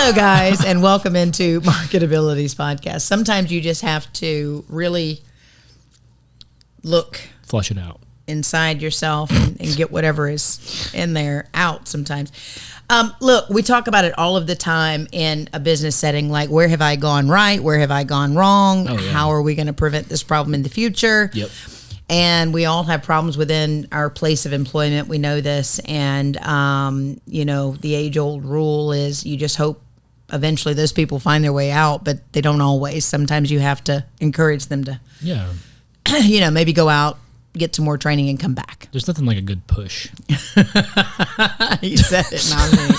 Hello, guys, and welcome into MarketAbilities podcast. Sometimes you just have to really flush it out inside yourself and get whatever is in there out sometimes. Look, we talk about it all of the time in a business setting, like where have I gone right? Where have I gone wrong? Oh, yeah. How are we going to prevent this problem in the future? Yep. And we all have problems within our place of employment. We know this. And, the age-old rule is you just hope eventually those people find their way out, but they don't always. Sometimes you have to encourage them to, maybe go out, get some more training and come back. There's nothing like a good push. You said it, not me.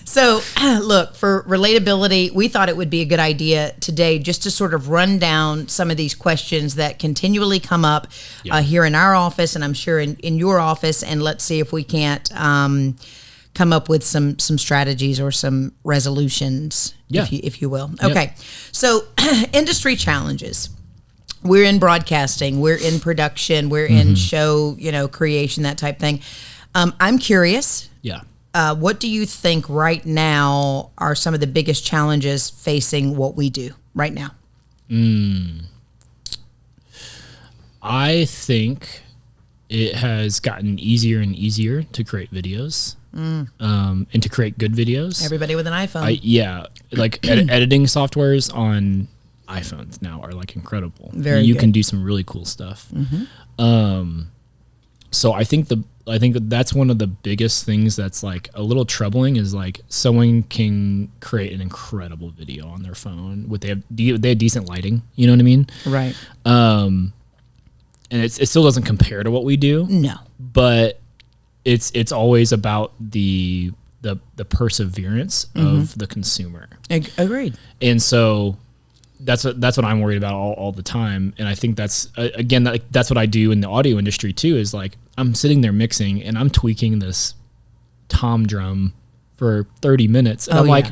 So, look, for relatability, we thought it would be a good idea today just to sort of run down some of these questions that continually come up here in our office, and I'm sure in your office, and let's see if we can't come up with some strategies or some resolutions, if you will. Okay, so industry challenges. We're in broadcasting, we're in production, we're in show, creation, that type thing. I'm curious. Yeah. What do you think right now are some of the biggest challenges facing what we do right now? I think it has gotten easier and easier to create videos and to create good videos. Everybody with an iPhone. Editing softwares on iPhones now are like incredible. You can do some really cool stuff. So I think that's one of the biggest things that's like a little troubling is like someone can create an incredible video on their phone they have decent lighting, you know what I mean? Right. And it still doesn't compare to what we do. No. But it's always about the perseverance of the consumer. Agreed. And so that's what I'm worried about all the time. And I think that's that's what I do in the audio industry too, is like I'm sitting there mixing and I'm tweaking this tom drum for 30 minutes. And I'm like,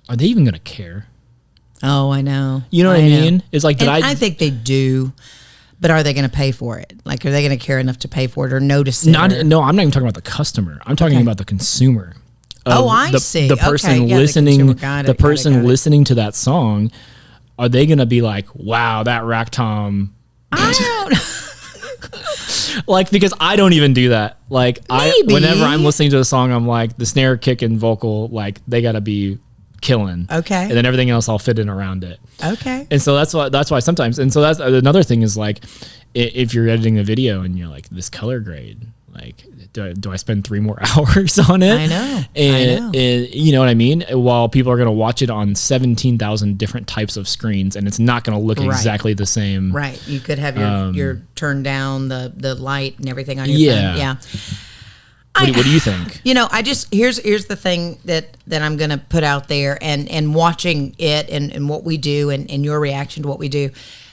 are they even going to care? Oh, I know. You know what I mean? It's like, I think they do, but are they going to pay for it? Like, are they going to care enough to pay for it or notice it? No, I'm not even talking about the customer. I'm talking about the consumer. I see. The person listening to that song. Are they going to be like, wow, that rack tom? I don't know. Like, because I don't even do that. Like, whenever I'm listening to a song, I'm like, the snare, kick, and vocal, like, they got to be killing. Okay. And then everything else, I'll fit in around it. Okay. And so that's why sometimes, and so that's another thing is like, if you're editing a video and you're like, this color grade, like, do I spend 3 more hours on it? I know. And you know what I mean? While people are going to watch it on 17,000 different types of screens, and it's not going to look exactly the same. Right. You could have your turn down the light and everything on your phone. Yeah. What do you think? Here's the thing that I'm going to put out there and watching it and what we do and your reaction to what we do.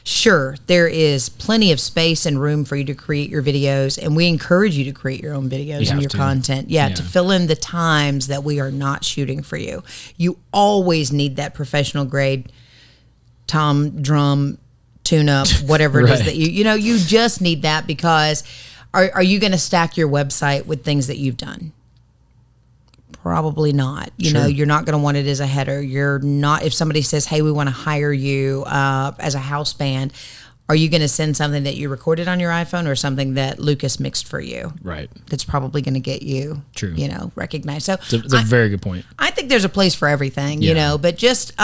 Sure, there is plenty of space and room for you to create your videos, and we encourage you to create your own videos and your content. To fill in the times that we are not shooting for you. You always need that professional grade tom drum tune-up, whatever it is that you just need that, because are you going to stack your website with things that you've done? Probably not. You're not going to want it as a header. You're not. If somebody says, "Hey, we want to hire you as a house band," are you going to send something that you recorded on your iPhone or something that Lucas mixed for you? Right. That's probably going to get you, recognized. So it's a very good point. I think there's a place for everything, but just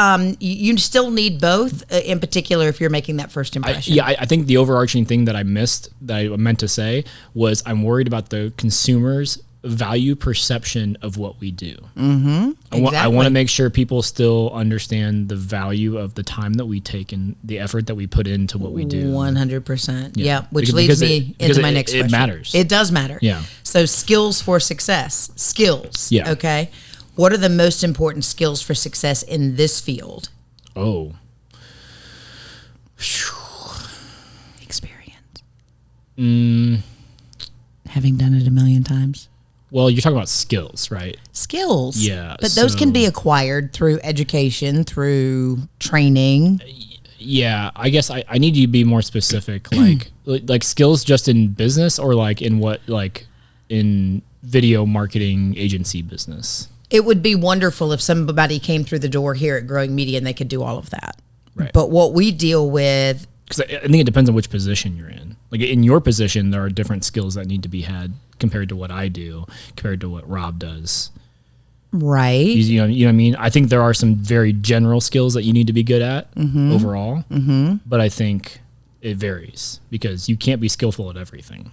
you still need both. In particular, if you're making that first impression. I think the overarching thing that I missed that I meant to say was I'm worried about the consumers' value perception of what we do. I want to make sure people still understand the value of the time that we take and the effort that we put into what we do. 100%. Yeah. Which leads me into my next question. It matters. It does matter. Yeah. So skills for success. Skills. Yeah. Okay. What are the most important skills for success in this field? Oh. Experience. Having done it a million times. Well, you're talking about skills, right? Skills. Yeah. But those can be acquired through education, through training. Yeah, I guess I need you to be more specific, like skills just in business or like in what, like in video marketing agency business? It would be wonderful if somebody came through the door here at Growing Media and they could do all of that. Right. But what we deal with, because I think it depends on which position you're in. Like in your position, there are different skills that need to be had compared to what I do, compared to what Rob does. right? You know what I mean? I think there are some very general skills that you need to be good at overall, but I think it varies because you can't be skillful at everything.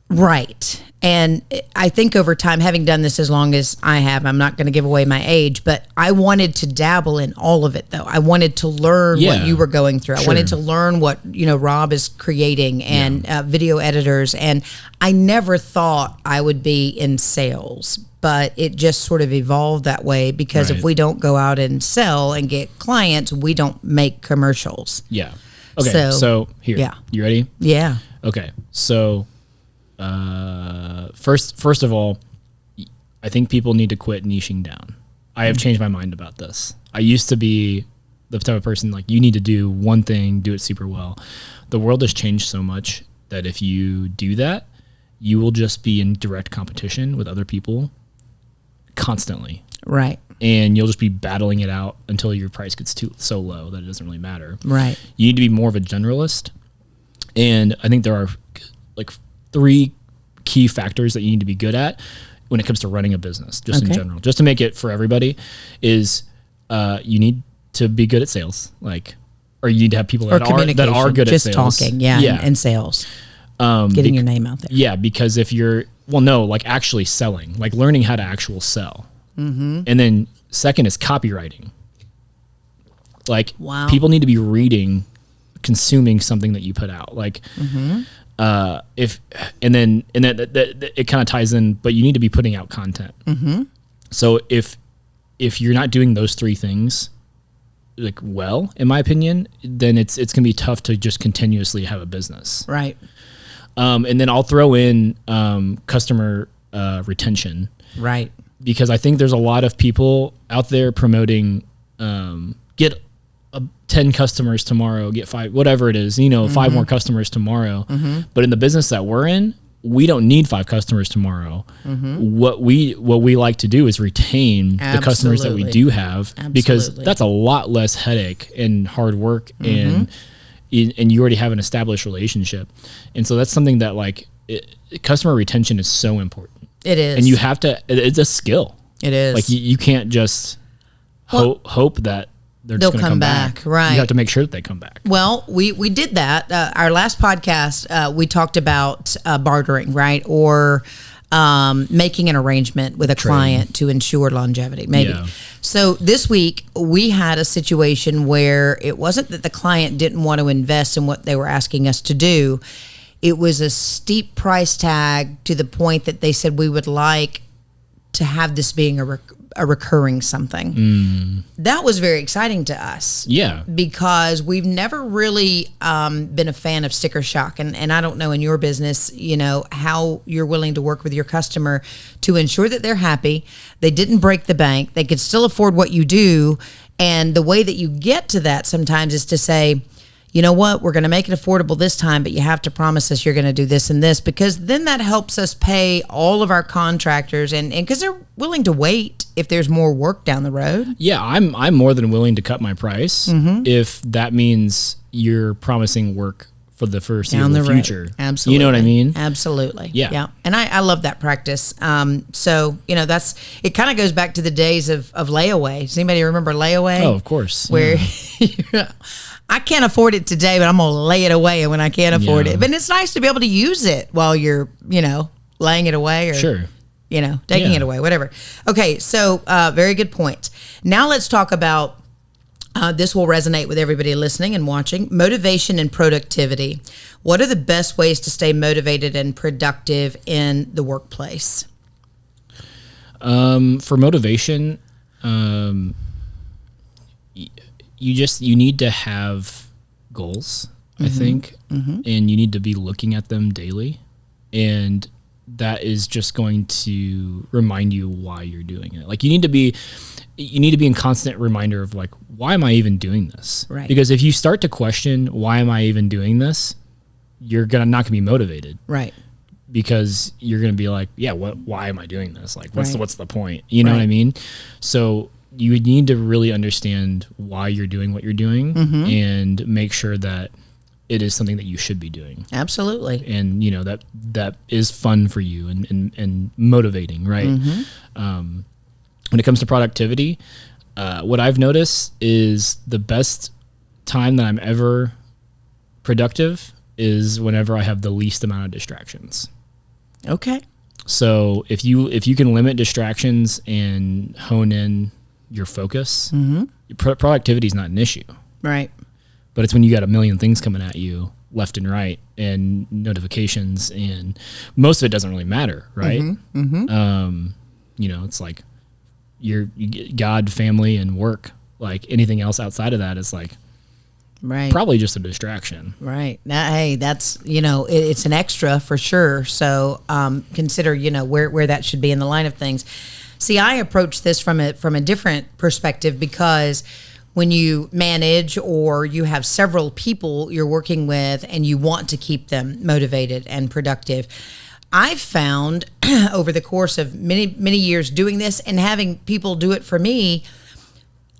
Right. And I think over time, having done this as long as I have, I'm not going to give away my age, but I wanted to dabble in all of it, though. I wanted to learn what you were going through. I wanted to learn what, Rob is creating and video editors. And I never thought I would be in sales, but it just sort of evolved that way because if we don't go out and sell and get clients, we don't make commercials. Yeah. Okay. So here, you ready? Yeah. Okay. So, first of all, I think people need to quit niching down. I have changed my mind about this. I used to be the type of person like you need to do one thing, do it super well. The world has changed so much that if you do that, you will just be in direct competition with other people constantly. Right. And you'll just be battling it out until your price gets so low that it doesn't really matter. Right. You need to be more of a generalist. And I think there are like 3 key factors that you need to be good at when it comes to running a business, just in general, just to make it for everybody is, you need to be good at sales, or you need to have people that are good at sales. Just talking. And sales. Getting your name out there. Yeah. Because if you're, actually selling, learning how to actually sell. Mm-hmm. And then second is copywriting. People need to be reading, consuming something that you put out. It kind of ties in, but you need to be putting out content. Mm-hmm. So if you're not doing those 3 things, in my opinion, then it's gonna be tough to just continuously have a business. Right. And then I'll throw in customer retention. Right. Because I think there's a lot of people out there promoting get 10 customers tomorrow, get 5, whatever it is, 5 more customers tomorrow. Mm-hmm. But in the business that we're in, we don't need 5 customers tomorrow. Mm-hmm. What we like to do is retain the customers that we do have, because that's a lot less headache and hard work, and you already have an established relationship. And so that's something that customer retention is so important. It is. And you have to, it's a skill. It is. You can't just hope that they'll just come back. Right. You have to make sure that they come back. Well, we did that. Our last podcast, we talked about bartering, right? Or making an arrangement with a client to ensure longevity, maybe. Yeah. So this week, we had a situation where it wasn't that the client didn't want to invest in what they were asking us to do. It was a steep price tag to the point that they said we would like to have this being a recurring something. That was very exciting to us. Yeah. Because we've never really been a fan of sticker shock. And I don't know in your business, how you're willing to work with your customer to ensure that they're happy, they didn't break the bank, they could still afford what you do. And the way that you get to that sometimes is to say, you know what, we're going to make it affordable this time, but you have to promise us you're going to do this and this, because then that helps us pay all of our contractors, and because they're willing to wait if there's more work down the road. Yeah, I'm more than willing to cut my price if that means you're promising work for the foreseeable future. Absolutely. You know what I mean? Absolutely. Yeah. And I love that practice. So, it kind of goes back to the days of layaway. Does anybody remember layaway? Oh, of course. Where I can't afford it today, but I'm going to lay it away when I can't afford it. But it's nice to be able to use it while you're, laying it away or, taking it away, whatever. Okay. So, very good point. Now let's talk about, this will resonate with everybody listening and watching, motivation and productivity. What are the best ways to stay motivated and productive in the workplace? For motivation, you need to have goals, I think, and you need to be looking at them daily, and that is just going to remind you why you're doing it. You need to be in constant reminder of why am I even doing this? Right. Because if you start to question why am I even doing this, you're not gonna be motivated. Right. because you're going to be like, yeah, why am I doing this? Like, what's the point? You know Right. what I mean? So you would need to really understand why you're doing what you're doing and make sure that it is something that you should be doing. Absolutely. And, you know, that is fun for you and motivating, right? When it comes to productivity, what I've noticed is the best time that I'm ever productive is whenever I have the least amount of distractions. Okay. So if you can limit distractions and hone in your focus, productivity is not an issue. Right. But it's when you got a million things coming at you left and right and notifications, and most of it doesn't really matter, right? You know, it's like you get God, family, and work. Like anything else outside of that is like Right. probably just a distraction. Right. Now, hey, that's, you know, it's an extra for sure. So consider, you know, where that should be in the line of things. See, I approach this from a different perspective, because when you manage or you have several people you're working with and you want to keep them motivated and productive, I've found over the course of many years doing this and having people do it for me,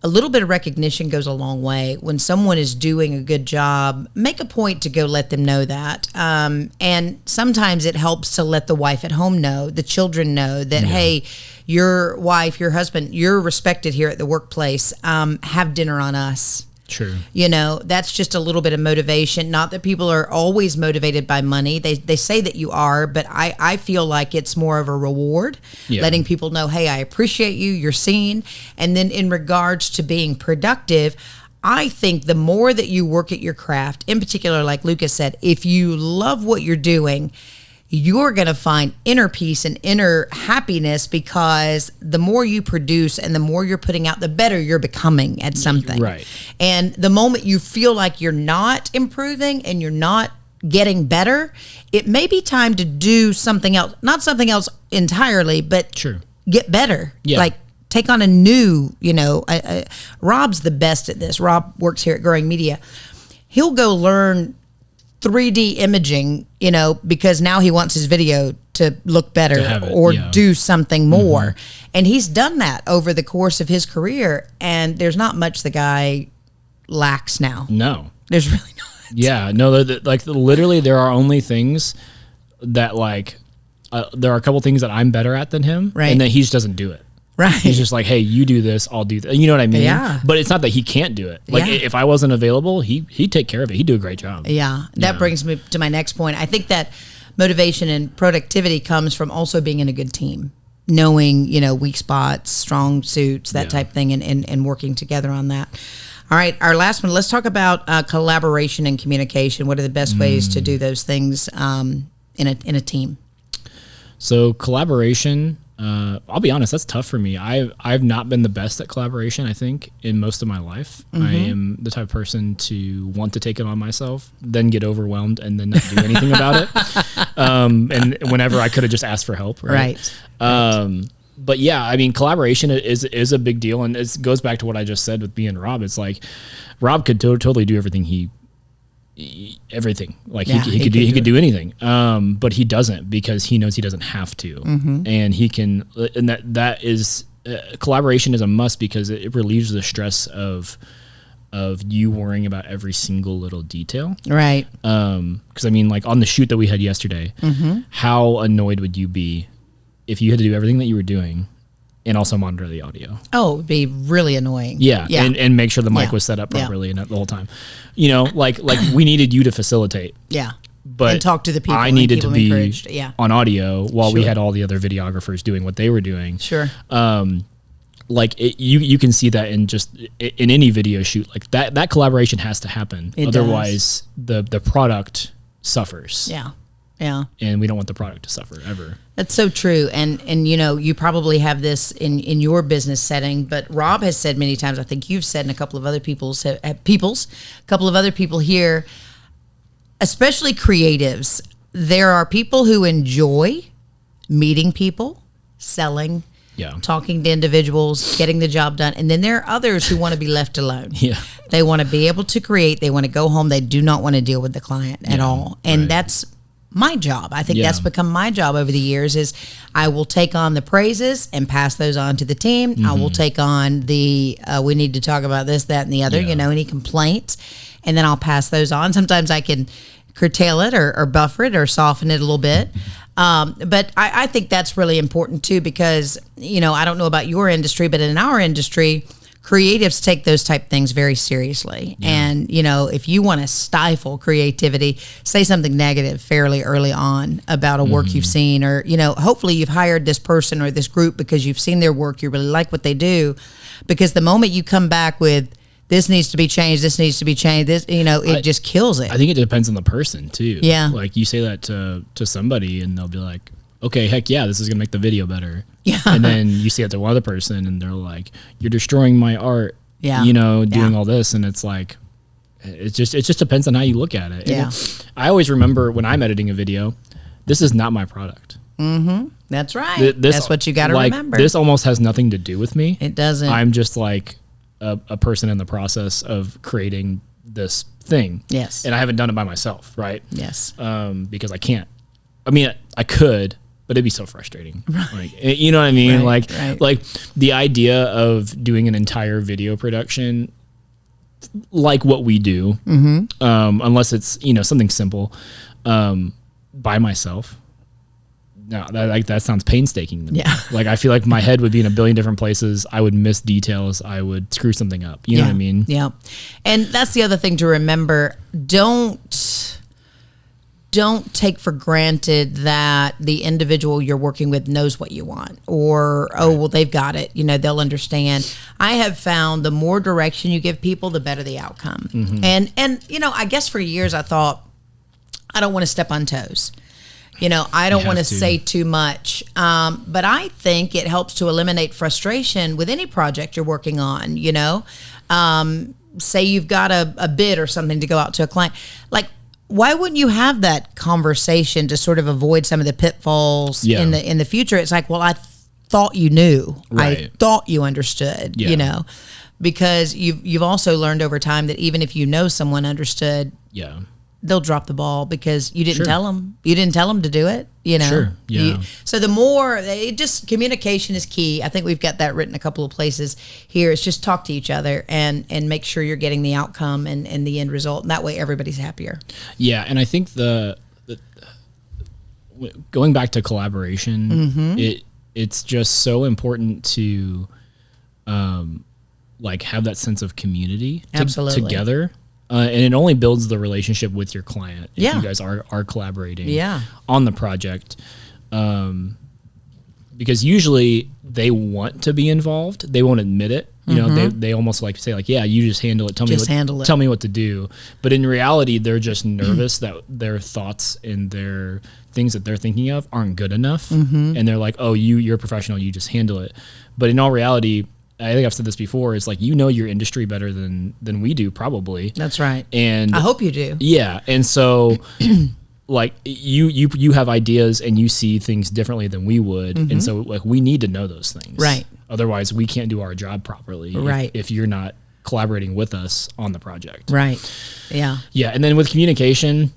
a little bit of recognition goes a long way. When someone is doing a good job, make a point to go let them know that. And sometimes it helps to let the wife at home know, the children know that, hey, your wife, your husband, you're respected here at the workplace. Have dinner on us. True. You know, that's just a little bit of motivation. Not that people are always motivated by money. They say that you are, but I feel like it's more of a reward, letting people know, hey, I appreciate you, you're seen. And then in regards to being productive, I think the more that you work at your craft, in particular, like Lucas said, if you love what you're doing, you're going to find inner peace and inner happiness, because the more you produce and the more you're putting out, the better you're becoming at something. Right. And the moment you feel like you're not improving and you're not getting better, it may be time to do something else. Not something else entirely, but get better. Yeah. Like take on a new, you know, Rob's the best at this. Rob works here at Growing Media. He'll go learn 3D imaging, you know, because now he wants his video to look better or do something more. And he's done that over the course of his career, and there's not much the guy lacks now. No. There's really not. Yeah, no, like literally there are only things that like, there are a couple things that I'm better at than him, and that he just doesn't do it. Right. He's just like, hey, you do this, I'll do that. You know what I mean? Yeah. But it's not that he can't do it. Like if I wasn't available, he'd take care of it. He'd do a great job. Yeah. That brings me to my next point. I think that motivation and productivity comes from also being in a good team, knowing, you know, weak spots, strong suits, that type thing, and working together on that. All right. Our last one, let's talk about collaboration and communication. What are the best ways to do those things in a team? So collaboration, I'll be honest, that's tough for me. I've not been the best at collaboration, I think, in most of my life. I am the type of person to want to take it on myself, then get overwhelmed, and then not do anything about it. And whenever I could have just asked for help. Right. But yeah, I mean, collaboration is a big deal. And it goes back to what I just said with me and Rob. It's like Rob could totally do everything everything. Like he could do anything. But he doesn't, because he knows he doesn't have to. And he can, and that is collaboration is a must, because it relieves the stress of you worrying about every single little detail. Right. Because I mean, like on the shoot that we had yesterday, how annoyed would you be if you had to do everything that you were doing and also monitor the audio? Oh, it'd be really annoying. Yeah. And make sure the mic was set up properly and the whole time. You know, like we needed you to facilitate. Yeah. But and talk to the people. I needed to be on audio while we had all the other videographers doing what they were doing. Sure. Like you can see that in any video shoot, like that collaboration has to happen. Otherwise the product suffers. Yeah. Yeah. And we don't want the product to suffer ever. That's so true. And you know, you probably have this in your business setting, but Rob has said many times, I think you've said, and a couple of other people here, especially creatives, there are people who enjoy meeting people, selling, talking to individuals, getting the job done. And then there are others who want to be left alone. Yeah. They want to be able to create. They want to go home. They do not want to deal with the client at all. And that's my job. I think Yeah. that's become my job over the years is I will take on the praises and pass those on to the team. I will take on the, we need to talk about this, that, and the other, Yeah. any complaints, and then I'll pass those on. Sometimes I can curtail it or buffer it or soften it a little bit. But I think that's really important too, because, I don't know about your industry, but in our industry, creatives take those type things very seriously. Yeah. And, if you want to stifle creativity, say something negative fairly early on about a work you've seen, or, hopefully you've hired this person or this group because you've seen their work, you really like what they do. Because the moment you come back with, this needs to be changed, this needs to be changed, this, it just kills it. I think it depends on the person too. Yeah. Like you say that to somebody and they'll be like, okay, heck yeah, this is going to make the video better. Yeah. And then you say it to one other person and they're like, you're destroying my art, yeah. Doing all this. And it's like, it just depends on how you look at it. Yeah. And I always remember when I'm editing a video, this is not my product. Mm-hmm. That's right. That's what you got to remember. This almost has nothing to do with me. It doesn't. I'm just like a person in the process of creating this thing. Yes. And I haven't done it by myself, right? Yes. Because I can't. I mean, I could, but it'd be so frustrating. Right. Like, you know what I mean? Right. Like the idea of doing an entire video production, like what we do, unless it's something simple, by myself. No, that sounds painstaking to me. Yeah. Like I feel like my head would be in a billion different places. I would miss details. I would screw something up. You know what I mean? Yeah. And that's the other thing to remember. Don't take for granted that the individual you're working with knows what you want, or, oh, well, they've got it. They'll understand. I have found the more direction you give people, the better the outcome. And I guess for years I thought, I don't want to step on toes. I don't want to say too much. But I think it helps to eliminate frustration with any project you're working on, say you've got a bid or something to go out to a client. Like, why wouldn't you have that conversation to sort of avoid some of the pitfalls in the future? It's like, well, I thought you knew. Right. I thought you understood, because you've also learned over time that even if someone understood, they'll drop the ball because you didn't tell them. You didn't tell them to do it. Sure. Yeah. So the more communication is key. I think we've got that written a couple of places here. It's just talk to each other and make sure you're getting the outcome and the end result. And that way everybody's happier. Yeah. And I think the going back to collaboration, it's just so important to have that sense of community together. And it only builds the relationship with your client if you guys are collaborating on the project. Because usually they want to be involved. They won't admit it. They almost say yeah, you just handle it. Tell me what to do. But in reality, they're just nervous that their thoughts and their things that they're thinking of aren't good enough. And they're like, oh, you're a professional. You just handle it. But in all reality, I think I've said this before, it's like, your industry better than we do, probably. That's right. And I hope you do. Yeah. And so you have ideas and you see things differently than we would. And so we need to know those things. Right. Otherwise we can't do our job properly. Right. If you're not collaborating with us on the project. Right. Yeah. Yeah. And then with communication,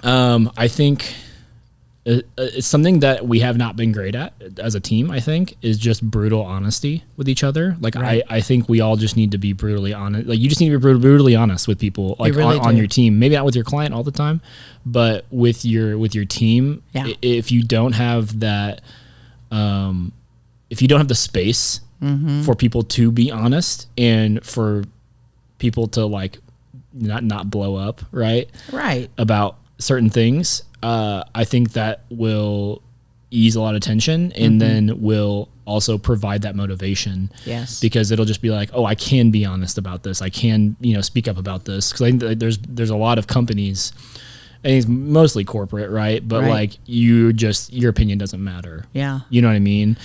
I think it's something that we have not been great at as a team, I think, is just brutal honesty with each other. Like, right. I think we all just need to be brutally honest. Like, you just need to be brutally honest with people, like really on your team. Maybe not with your client all the time, but with your team. Yeah. If you don't have that, if you don't have the space for people to be honest and for people to not blow up, right? Right. About certain things, I think that will ease a lot of tension and then will also provide that motivation. Yes. Because it'll just be like, oh, I can be honest about this. I can, speak up about this. Because I think that there's a lot of companies, and it's mostly corporate, right? But your opinion doesn't matter. Yeah. You know what I mean?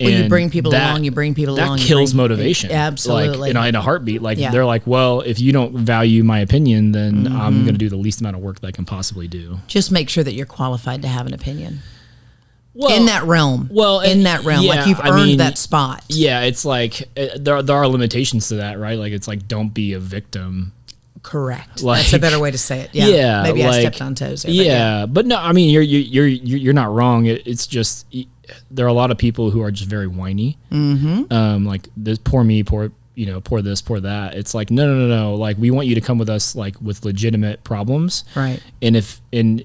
Well, you bring people along, That kills motivation. Absolutely. In a heartbeat. They're like, well, if you don't value my opinion, then I'm going to do the least amount of work that I can possibly do. Just make sure that you're qualified to have an opinion. Well, in that realm. Yeah, you've earned that spot. Yeah, it's like, there are limitations to that, right? Like, it's like, don't be a victim. Correct. Like, that's a better way to say it. Yeah. Yeah, Maybe I like, stepped on toes there. Yeah, but no, I mean you're not wrong. It's just there are a lot of people who are just very whiny. Like this, poor me, poor poor this, poor that. It's like no. Like we want you to come with us like with legitimate problems, right? And if and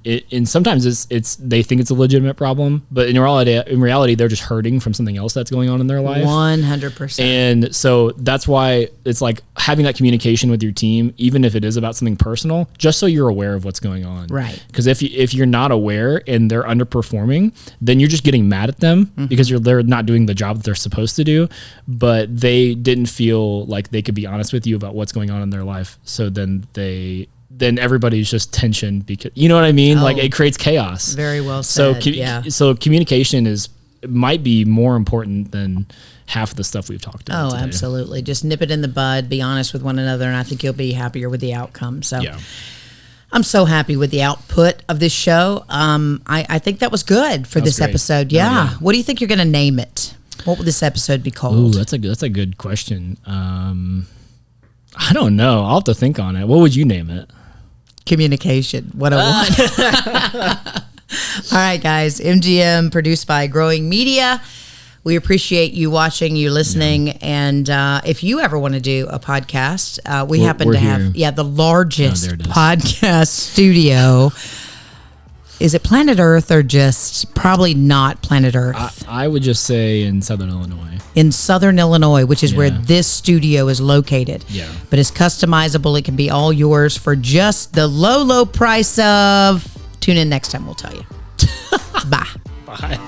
sometimes it's they think it's a legitimate problem, but in reality they're just hurting from something else that's going on in their life. 100%. And so that's why it's like having that communication with your team, even if it is about something personal, just so you're aware of what's going on. Right. Because if you're not aware and they're underperforming, then you're just getting mad at them because they're not doing the job that they're supposed to do, but they didn't feel like they could be honest with you about what's going on in their life. So then everybody's just tension because you know what I mean? Like it creates chaos. Very well said. So communication might be more important than half the stuff we've talked about today. Absolutely. Just nip it in the bud, be honest with one another, and I think you'll be happier with the outcome. So I'm so happy with the output of this show. I think that was good for this episode. Yeah. What do you think you're going to name it? What would this episode be called? Ooh, that's a good question. I don't know. I'll have to think on it. What would you name it? Communication 101. All right, guys. MGM, produced by Growing Media. We appreciate you watching, you listening, and if you ever want to do a podcast, we happen to have the largest podcast studio. Is it planet Earth or just probably not planet Earth? I would just say in Southern Illinois. In Southern Illinois, which is where this studio is located. Yeah. But it's customizable. It can be all yours for just the low price of... Tune in next time. We'll tell you. Bye. Bye.